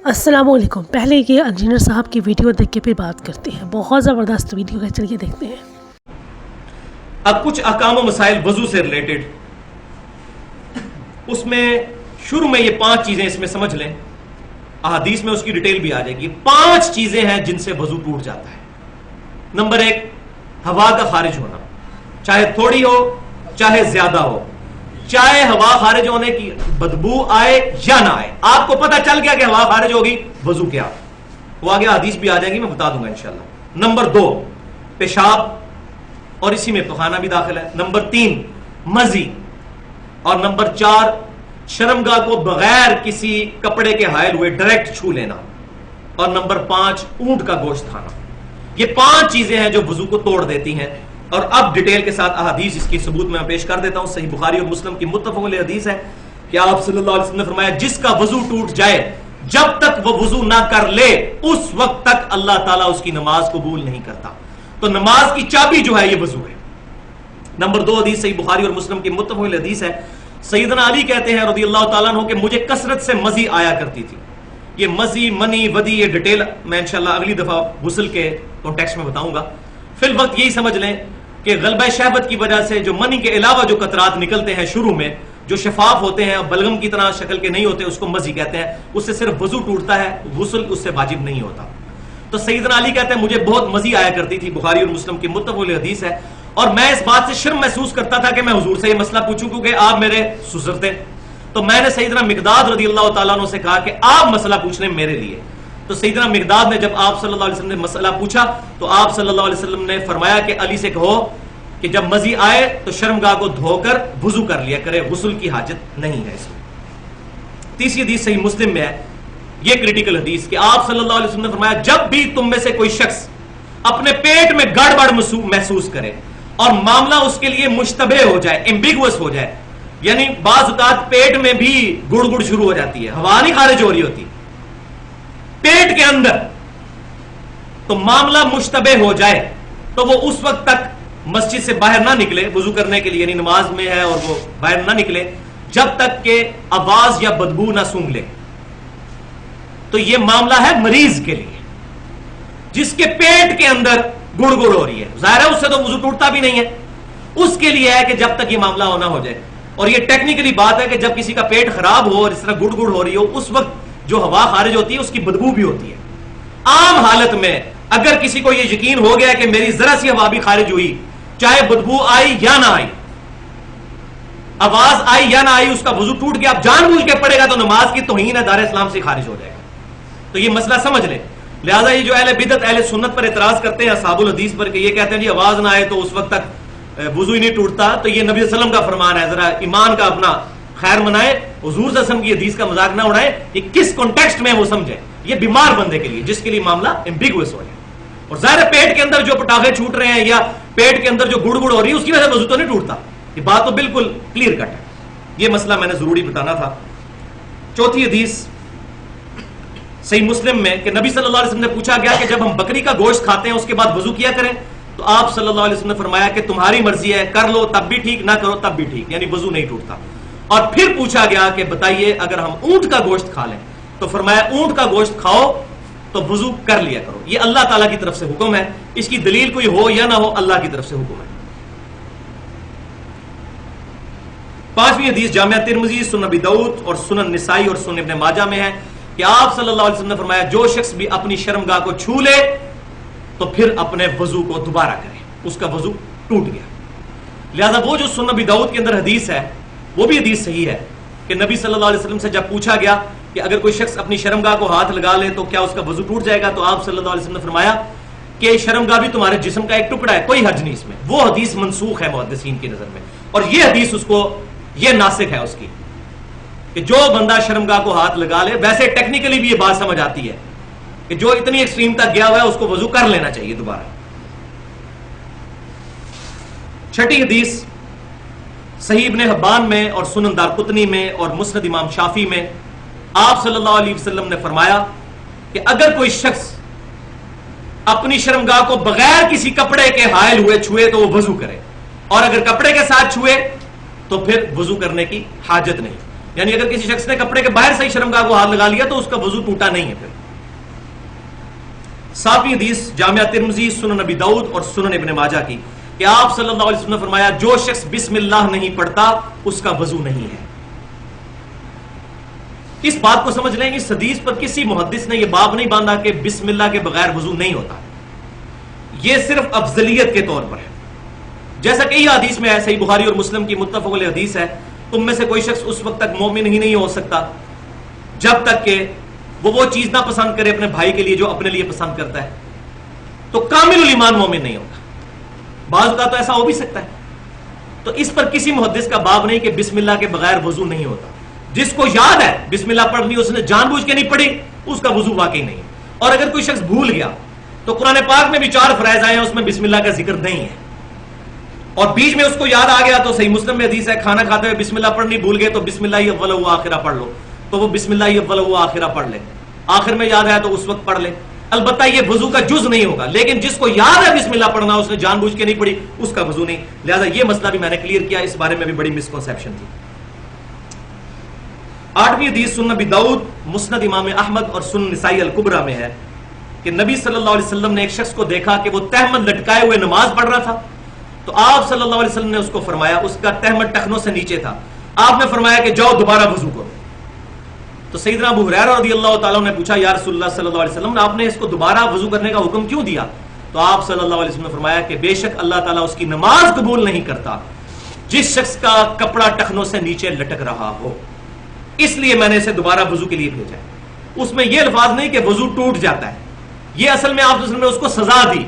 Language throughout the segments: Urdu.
السلام علیکم. پہلے یہ انجینئر صاحب کی ویڈیو دیکھ کے پھر بات کرتے ہیں. بہت زبردست ویڈیو ہے, چلیے دیکھتے ہیں. اب کچھ احکام و مسائل وضو سے ریلیٹڈ, اس میں شروع میں یہ 5 چیزیں اس میں سمجھ لیں, احادیث میں اس کی ڈیٹیل بھی آ جائے گی. 5 چیزیں ہیں جن سے وضو ٹوٹ جاتا ہے. نمبر 1, ہوا کا خارج ہونا, چاہے تھوڑی ہو چاہے زیادہ ہو, چاہے ہوا خارج ہونے کی بدبو آئے یا نہ آئے. آپ کو پتہ چل گیا کہ ہوا خارج ہوگی, وضو کیا, وہ آگے حدیث بھی آ جائے گی, میں بتا دوں گا انشاءاللہ. نمبر 2, پیشاب, اور اسی میں پخانہ بھی داخل ہے. نمبر 3, مزی, اور نمبر 4, شرمگاہ کو بغیر کسی کپڑے کے حائل ہوئے ڈائریکٹ چھو لینا, اور نمبر 5, اونٹ کا گوشت کھانا. یہ 5 چیزیں ہیں جو وضو کو توڑ دیتی ہیں. اور اب ڈیٹیل کے ساتھ احادیث اس کی ثبوت میں پیش کر دیتا ہوں. صحیح بخاری اور مسلم کی متفق علیہ حدیث ہے کہ آپ صلی اللہ علیہ وسلم نے فرمایا, جس کا وضو ٹوٹ جائے جب تک وہ وضو نہ کر لے اس وقت تک اللہ تعالیٰ اس کی نماز قبول نہیں کرتا. تو نماز کی چابی جو ہے یہ وضو ہے. نمبر 2 حدیث صحیح بخاری اور مسلم کی متفق علیہ حدیث ہے. سیدنا علی کہتے ہیں رضی اللہ تعالیٰ عنہ کہ مجھے کثرت سے مزی آیا کرتی تھی. یہ مزی, منی, ودی, یہ ڈیٹیل میں انشاءاللہ اگلی دفعہ غسل کے کانٹیکسٹ میں بتاؤں گا. فی الوقت یہی سمجھ لیں کہ غلبہ شہوت کی وجہ سے جو منی کے علاوہ جو قطرات نکلتے ہیں شروع میں, جو شفاف ہوتے ہیں, بلغم کی طرح شکل کے نہیں ہوتے, اس کو مزی کہتے ہیں. اس سے صرف وضو ٹوٹتا ہے, غسل اس سے واجب نہیں ہوتا. تو سیدنا علی کہتے ہیں مجھے بہت مزی آیا کرتی تھی. بخاری اور مسلم کی متفق علیہ حدیث ہے. اور میں اس بات سے شرم محسوس کرتا تھا کہ میں حضور سے یہ مسئلہ پوچھوں, کیونکہ آپ میرے سسر تھے. تو میں نے سیدنا مقداد رضی اللہ تعالیٰ عنہ سے کہا کہ آپ مسئلہ پوچھ لیں میرے لیے. تو سیدنا مقداد نے جب آپ صلی اللہ علیہ وسلم نے مسئلہ پوچھا تو آپ صلی اللہ علیہ وسلم نے فرمایا کہ علی سے کہو کہ جب مزی آئے تو شرمگاہ کو دھو کر وضو کر لیا کرے, غسل کی حاجت نہیں ہے اس میں. تیسری حدیث صحیح مسلم میں ہے, یہ کریٹیکل حدیث, کہ آپ صلی اللہ علیہ وسلم نے فرمایا جب بھی تم میں سے کوئی شخص اپنے پیٹ میں گڑبڑ محسوس کرے اور معاملہ اس کے لیے مشتبہ ہو جائے, ایمبیگوس ہو جائے, یعنی بعض اوقات پیٹ میں بھی گڑ گڑ شروع ہو جاتی ہے, ہوا نہیں خارج ہو رہی ہوتی پیٹ کے اندر, تو معاملہ مشتبہ ہو جائے تو وہ اس وقت تک مسجد سے باہر نہ نکلے وضو کرنے کے لیے, یعنی نماز میں ہے اور وہ باہر نہ نکلے جب تک کہ آواز یا بدبو نہ سونگھ لے. تو یہ معاملہ ہے مریض کے لیے جس کے پیٹ کے اندر گڑ گڑ ہو رہی ہے. ظاہر ہے اس سے تو وضو ٹوٹتا بھی نہیں ہے, اس کے لیے ہے کہ جب تک یہ معاملہ ہونا ہو جائے. اور یہ ٹیکنیکلی بات ہے کہ جب کسی کا پیٹ خراب ہو اور اس طرح گڑ گڑ ہو رہی ہو, اس وقت جو ہوا خارج ہوتی ہے اس کی بدبو بھی ہوتی ہے. عام حالت میں اگر کسی کو یہ یقین ہو گیا کہ میری ذرا سی ہوا بھی خارج ہوئی, چاہے بدبو آئی یا نہ آئی, آواز آئی یا نہ آئی, اس کا وضو ٹوٹ گیا, اب جان بوجھ کے پڑے گا تو نماز کی توہین ہے, دار اسلام سے خارج ہو جائے گا. تو یہ مسئلہ سمجھ لیں. لہٰذا یہ جو اہل بدعت اہل سنت پر اعتراض کرتے ہیں اصحاب الحدیث پر, کہ یہ کہتے ہیں جی آواز نہ آئے تو اس وقت تک وضو ہی نہیں ٹوٹتا, تو یہ نبی صلی اللہ علیہ وسلم کا فرمان ہے. ذرا ایمان کا اپنا خیر منائے, حضور صلی اللہ علیہ وسلم کی حدیث کا مذاق نہ اڑائے. یہ کس کانٹیکسٹ میں وہ سمجھے, یہ بیمار بندے کے لیے جس کے لیے معاملہ ایمبیگوس ہو جائے. اور ظاہر پیٹ کے اندر جو پٹاخے چھوٹ رہے ہیں یا پیٹ کے اندر جو گڑ گڑ ہو رہی ہے اس کی وجہ سے وضو تو نہیں ٹوٹتا. یہ بات تو بالکل کلیئر کٹ ہے. یہ مسئلہ میں نے ضروری بتانا تھا. چوتھی حدیث صحیح مسلم میں کہ نبی صلی اللہ علیہ وسلم نے پوچھا گیا کہ جب ہم بکری کا گوشت کھاتے ہیں اس کے بعد وضو کیا کریں, تو آپ صلی اللہ علیہ وسلم نے فرمایا کہ تمہاری مرضی ہے, کر لو تب بھی ٹھیک, نہ کرو تب بھی ٹھیک, یعنی وضو نہیں ٹوٹتا. اور پھر پوچھا گیا کہ بتائیے اگر ہم اونٹ کا گوشت کھا لیں, تو فرمایا اونٹ کا گوشت کھاؤ تو وضو کر لیا کرو. یہ اللہ تعالیٰ کی طرف سے حکم ہے, اس کی دلیل کوئی ہو یا نہ ہو, اللہ کی طرف سے حکم ہے. 5ویں حدیث جامعہ ترمذی, سنن ابی داؤد اور سنن نسائی اور سنن ابن ماجہ میں ہے کہ آپ صلی اللہ علیہ وسلم نے فرمایا جو شخص بھی اپنی شرمگاہ کو چھو لے تو پھر اپنے وضو کو دوبارہ کرے, اس کا وضو ٹوٹ گیا. لہذا وہ جو سنن ابی داؤد کے اندر حدیث ہے وہ بھی حدیث صحیح ہے کہ نبی صلی اللہ علیہ وسلم سے جب پوچھا گیا کہ اگر کوئی شخص اپنی شرمگاہ کو ہاتھ لگا لے تو کیا اس کا وضو ٹوٹ جائے گا, تو آپ صلی اللہ علیہ وسلم نے فرمایا کہ شرمگاہ بھی تمہارے جسم کا ایک ٹکڑا ہے, کوئی حرج نہیں اس میں. وہ حدیث منسوخ ہے محدثین کی نظر میں, اور یہ حدیث اس کو یہ ناسخ ہے اس کی, کہ جو بندہ شرمگاہ کو ہاتھ لگا لے. ویسے ٹیکنیکلی بھی یہ بات سمجھ آتی ہے کہ جو اتنی ایکسٹریم تک گیا ہوا ہے اس کو وضو کر لینا چاہیے دوبارہ. 6ٹھی حدیث صحیح ابن حبان میں اور سنن دارقطنی میں اور مسند امام شافعی میں آپ صلی اللہ علیہ وسلم نے فرمایا کہ اگر کوئی شخص اپنی شرمگاہ کو بغیر کسی کپڑے کے حائل ہوئے چھوئے تو وہ وضو کرے, اور اگر کپڑے کے ساتھ چھوئے تو پھر وضو کرنے کی حاجت نہیں. یعنی اگر کسی شخص نے کپڑے کے باہر سے ہی شرمگاہ کو ہاتھ لگا لیا تو اس کا وضو ٹوٹا نہیں ہے. پھر 7ویں حدیث جامعہ ترمذی، سنن نبی داؤد اور سنن ابن ماجہ کی کہ آپ صلی اللہ علیہ وسلم نے فرمایا جو شخص بسم اللہ نہیں پڑھتا اس کا وضو نہیں ہے. اس بات کو سمجھ لیں، اس حدیث پر کسی محدث نے یہ باب نہیں باندھا کہ بسم اللہ کے بغیر وضو نہیں ہوتا. یہ صرف افضلیت کے طور پر ہے. جیسا کہ یہ حدیث میں ہے، صحیح بخاری اور مسلم کی متفق علیہ حدیث ہے، تم میں سے کوئی شخص اس وقت تک مومن ہی نہیں ہو سکتا جب تک کہ وہ چیز نہ پسند کرے اپنے بھائی کے لیے جو اپنے لیے پسند کرتا ہے. تو کامل الایمان مومن نہیں ہوگا. بعض اوقات تو ایسا ہو بھی سکتا ہے. تو اس پر کسی محدث کا باب نہیں کہ بسم اللہ کے بغیر وضو نہیں ہوتا. جس کو یاد ہے بسم اللہ پڑھنی، اس نے جان بوجھ کے نہیں پڑھی، اس کا وضو واقعی نہیں. اور اگر کوئی شخص بھول گیا تو قرآن پاک میں بھی 4 فرائض آئے ہیں، اس میں بسم اللہ کا ذکر نہیں ہے، اور بیچ میں اس کو یاد آ گیا تو صحیح مسلم میں حدیث ہے کھانا کھاتے ہوئے بسم اللہ پڑھنی بھول گئے تو بسم اللہ اول و آخرہ پڑھ لو، تو وہ بسم اللہ اول و آخرہ پڑھ لے. آخر میں یاد آیا تو اس وقت پڑھ لے. البتہ یہ وضو کا جز نہیں ہوگا. لیکن جس کو یاد ہے بسم اللہ پڑھنا، اس نے جان بوجھ کے نہیں پڑھی، اس کا وضو نہیں. لہذا یہ مسئلہ بھی میں نے کلیئر کیا. اس بارے میں بھی بڑی مسکنسیپشن تھی. 8ویں حدیث سنن نبی داؤد، مسند امام احمد اور سنن نسائی الکبریٰ میں ہے کہ نبی صلی اللہ علیہ وسلم نے ایک شخص کو دیکھا کہ وہ تہمت لٹکائے ہوئے نماز پڑھ رہا تھا. تو آپ صلی اللہ علیہ وسلم نے اس کو فرمایا، اس کا تہمت ٹخنوں سے نیچے تھا، آپ نے فرمایا کہ جاؤ دوبارہ وضو کرو. تو سیدنا ابو ہریرہ رضی اللہ تعالیٰ نے پوچھا یا رسول اللہ صلی اللہ علیہ وسلم، آپ نے اس کو دوبارہ وضو کرنے کا حکم کیوں دیا؟ تو آپ صلی اللہ علیہ وسلم نے فرمایا کہ بے شک اللہ تعالیٰ اس کی نماز قبول نہیں کرتا جس شخص کا کپڑا ٹخنوں سے نیچے لٹک رہا ہو، اس لیے میں نے اسے دوبارہ وضو کے لیے بھیجا. اس میں یہ الفاظ نہیں کہ وضو ٹوٹ جاتا ہے، یہ اصل میں آپ نے اس کو سزا دی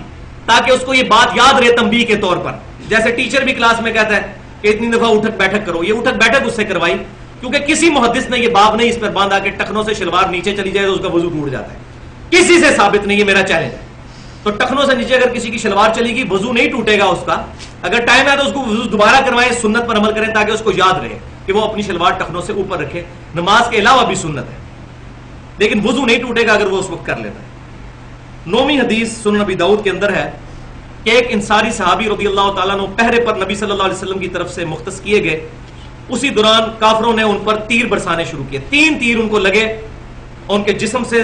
تاکہ اس کو یہ بات یاد رہے تنبیہ کے طور پر. جیسے ٹیچر بھی کلاس میں کہتا ہے کہ اتنی دفعہ اٹھک بیٹھک کرو، یہ اٹھک بیٹھک اس سے کروائی کیونکہ کسی محدث نے یہ باب نہیں اس پر باندھا کہ ٹخنوں سے شلوار نیچے چلی جائے تو اس کا وضو ٹوٹ جاتا ہے. کسی سے ثابت نہیں، یہ میرا چیلنج ہے. تو ٹخنوں سے نیچے اگر کسی کی شلوار چلی گی وضو نہیں ٹوٹے گا اس کا. اگر ٹائم ہے تو اس کو وضو دوبارہ کروائیں، سنت پر عمل کریں تاکہ اس کو یاد رہے کہ وہ اپنی شلوار ٹخنوں سے اوپر رکھے. نماز کے علاوہ بھی سنت ہے لیکن وضو نہیں ٹوٹے گا اگر وہ اس وقت کر لیتا ہے. 9ویں حدیث سنن نبی داؤد کے اندر ہے کہ ایک انصاری صحابی رضی اللہ تعالیٰ عنہ پہرے پر نبی صلی اللہ علیہ وسلم کی طرف سے مختص کیے گئے. اسی دوران کافروں نے ان پر تیر برسانے شروع کیے. 3 تیر ان کو لگے اور ان کے جسم سے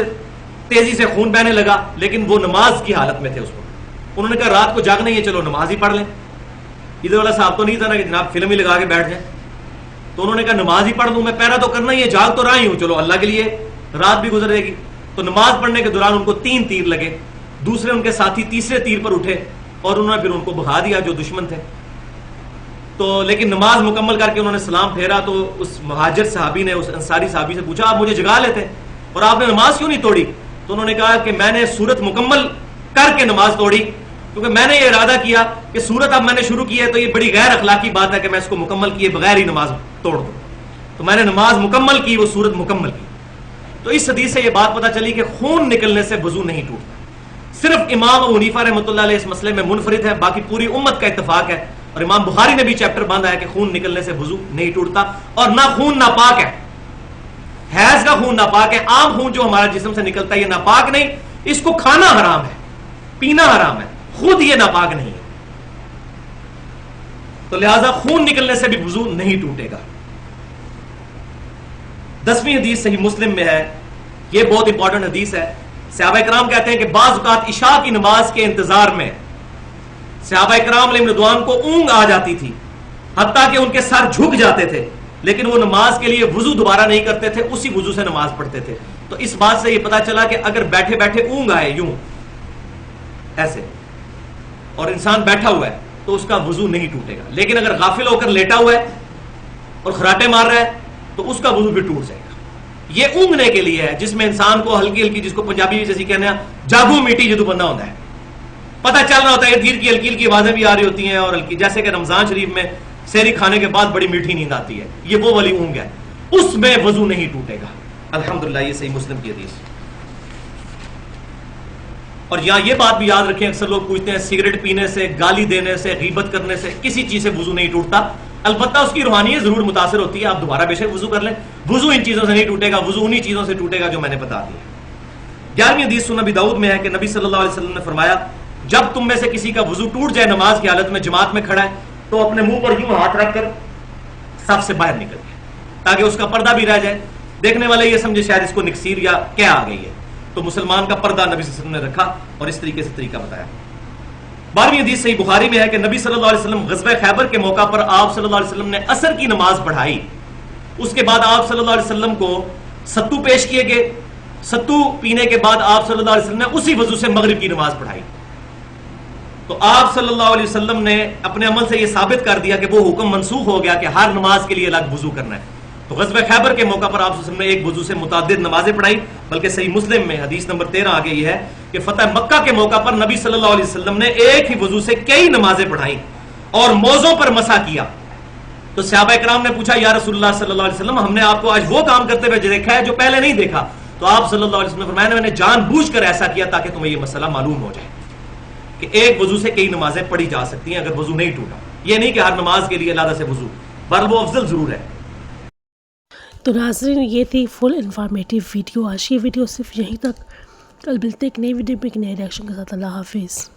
تیزی سے خون بہنے لگا، لیکن وہ نماز کی حالت میں تھے اس وقت. انہوں نے کہا رات کو جاگنا ہی ہے، چلو نماز ہی پڑھ لیں. ادھر والا صاحب تو نہیں تھا نا کہ جناب فلم ہی لگا کے بیٹھ جائیں. تو انہوں نے کہا نماز ہی پڑھ دوں، میں پہنا تو کرنا ہی ہے، جاگ تو رہا ہی ہوں، چلو اللہ کے لیے رات بھی گزر جائے گی. تو نماز پڑھنے کے دوران ان کو 3 تیر لگے. دوسرے ان کے ساتھی تیسرے تیر پر اٹھے اور انہوں نے پھر ان کو بھگا دیا جو دشمن تھے. تو لیکن نماز مکمل کر کے انہوں نے سلام پھیرا تو اس مہاجر صحابی نے اس انصاری صحابی سے پوچھا آپ مجھے جگا لیتے اور آپ نے نماز کیوں نہیں توڑی؟ تو انہوں نے کہا کہ میں نے سورت مکمل کر کے نماز توڑی کیونکہ میں نے یہ ارادہ کیا کہ سورت اب میں نے شروع کی ہے تو یہ بڑی غیر اخلاقی بات ہے کہ میں اس کو مکمل کیے بغیر ہی نماز توڑ دوں. تو میں نے نماز مکمل کی، وہ سورت مکمل کی. تو اس حدیث سے یہ بات پتہ چلی کہ خون نکلنے سے وضو نہیں ٹوٹتا. صرف امام ابو حنیفہ رحمۃ اللہ علیہ اس مسئلے میں منفرد ہے، باقی پوری امت کا اتفاق ہے. اور امام بخاری نے بھی چیپٹر باندھا ہے کہ خون نکلنے سے وضو نہیں ٹوٹتا. اور نہ خون ناپاک ہے، حیض کا خون ناپاک ہے. عام خون جو ہمارا جسم سے نکلتا ہے یہ ناپاک نہیں، اس کو کھانا حرام ہے، پینا حرام ہے، خود یہ ناپاک نہیں ہے. تو لہذا خون نکلنے سے بھی وضو نہیں ٹوٹے گا. 10ویں حدیث صحیح مسلم میں ہے، یہ بہت امپورٹنٹ حدیث ہے. صحابہ کرام کہتے ہیں کہ بعض اوقات عشاء کی نماز کے انتظار میں صحابہ کرام علیہ رضوان کو اونگ آ جاتی تھی، حتیٰ کہ ان کے سر جھک جاتے تھے، لیکن وہ نماز کے لیے وضو دوبارہ نہیں کرتے تھے، اسی وضو سے نماز پڑھتے تھے. تو اس بات سے یہ پتا چلا کہ اگر بیٹھے بیٹھے اونگ آئے یوں ایسے اور انسان بیٹھا ہوا ہے تو اس کا وضو نہیں ٹوٹے گا. لیکن اگر غافل ہو کر لیٹا ہوا ہے اور خراٹے مار رہا ہے تو اس کا وضو بھی ٹوٹ جائے گا. یہ اونگنے کے لیے ہے جس میں انسان کو ہلکی ہلکی، جس کو پنجابی جیسی کہنے ہیں جاگو میٹی جدو بندہ ہوتا ہے، پتہ چل رہا ہوتا ہے ارد گرد کی ہلکی ہلکی آوازیں بھی آ رہی ہوتی ہیں اور ہلکی، جیسے کہ رمضان شریف میں سحری کھانے کے بعد بڑی میٹھی نیند آتی ہے، یہ وہ والی اونگ ہے، اس میں وضو نہیں ٹوٹے گا. الحمدللہ یہ صحیح مسلم کی حدیث. اور یہاں یہ بات بھی یاد رکھیں، اکثر لوگ پوچھتے ہیں سگریٹ پینے سے، گالی دینے سے، غیبت کرنے سے کسی چیز سے وضو نہیں ٹوٹتا. البتہ اس کی روحانیت ضرور متاثر ہوتی ہے، آپ دوبارہ بے شک وضو کر لیں. وضو ان چیزوں سے نہیں ٹوٹے گا، وضو انہی چیزوں سے ٹوٹے گا جو میں نے بتا دی. 11ویں حدیث سنن نبی داؤد میں ہے کہ نبی صلی اللہ علیہ وسلم نے فرمایا جب تم میں سے کسی کا وضو ٹوٹ جائے نماز کی حالت میں جماعت میں کھڑا ہے تو اپنے منہ پر یوں ہاتھ رکھ کر صف سے باہر نکل گئے. تاکہ اس کا پردہ بھی رہ جائے, دیکھنے والے یہ سمجھے شاید اس کو نکسیر یا کیا آ گئی ہے. تو مسلمان کا پردہ نبی صلی اللہ علیہ وسلم نے رکھا اور اس طریقے سے طریقہ بتایا. 12ویں حدیث صحیح بخاری میں ہے کہ نبی صلی اللہ علیہ وسلم غزوہ خیبر کے موقع پر آپ صلی اللہ علیہ وسلم نے عصر کی نماز پڑھائی. اس کے بعد آپ صلی اللہ علیہ وسلم کو ستو پیش کیے گئے. ستو پینے کے بعد آپ صلی اللہ علیہ وسلم نے اسی وضو سے مغرب کی نماز پڑھائی. تو آپ صلی اللہ علیہ وسلم نے اپنے عمل سے یہ ثابت کر دیا کہ وہ حکم منسوخ ہو گیا کہ ہر نماز کے لیے الگ وضو کرنا ہے. تو غزوہ خیبر کے موقع پر آپ صلی اللہ علیہ وسلم نے ایک وضو سے متعدد نمازیں پڑھائی. بلکہ صحیح مسلم میں حدیث نمبر 13 آگے یہ ہے کہ فتح مکہ کے موقع پر نبی صلی اللہ علیہ وسلم نے ایک ہی وضو سے کئی نمازیں پڑھائیں اور موزوں پر مسح کیا. تو صحابہ کرام نے پوچھا یا رسول اللہ صلی اللہ علیہ وسلم, ہم نے آپ کو آج وہ کام کرتے ہوئے دیکھا ہے جو پہلے نہیں دیکھا. تو آپ صلی اللہ علیہ وسلم نے فرمایا میں نے جان بوجھ کر ایسا کیا تاکہ تمہیں یہ مسئلہ معلوم ہو جائے کہ ایک وضو سے کئی نمازیں پڑھی جا سکتی ہیں اگر وضو نہیں ٹوٹا. یہ نہیں کہ ہر نماز کے لیے علیحدہ سے وضو, بہرحال وہ افضل ضرور ہے. تو ناظرین یہ تھی فل انفارمیٹیو ویڈیو. آج کی ویڈیو صرف یہیں تک. کل ملتے ایک نئی ویڈیو میں ایک نئے ریئیکشن کے ساتھ. اللہ حافظ.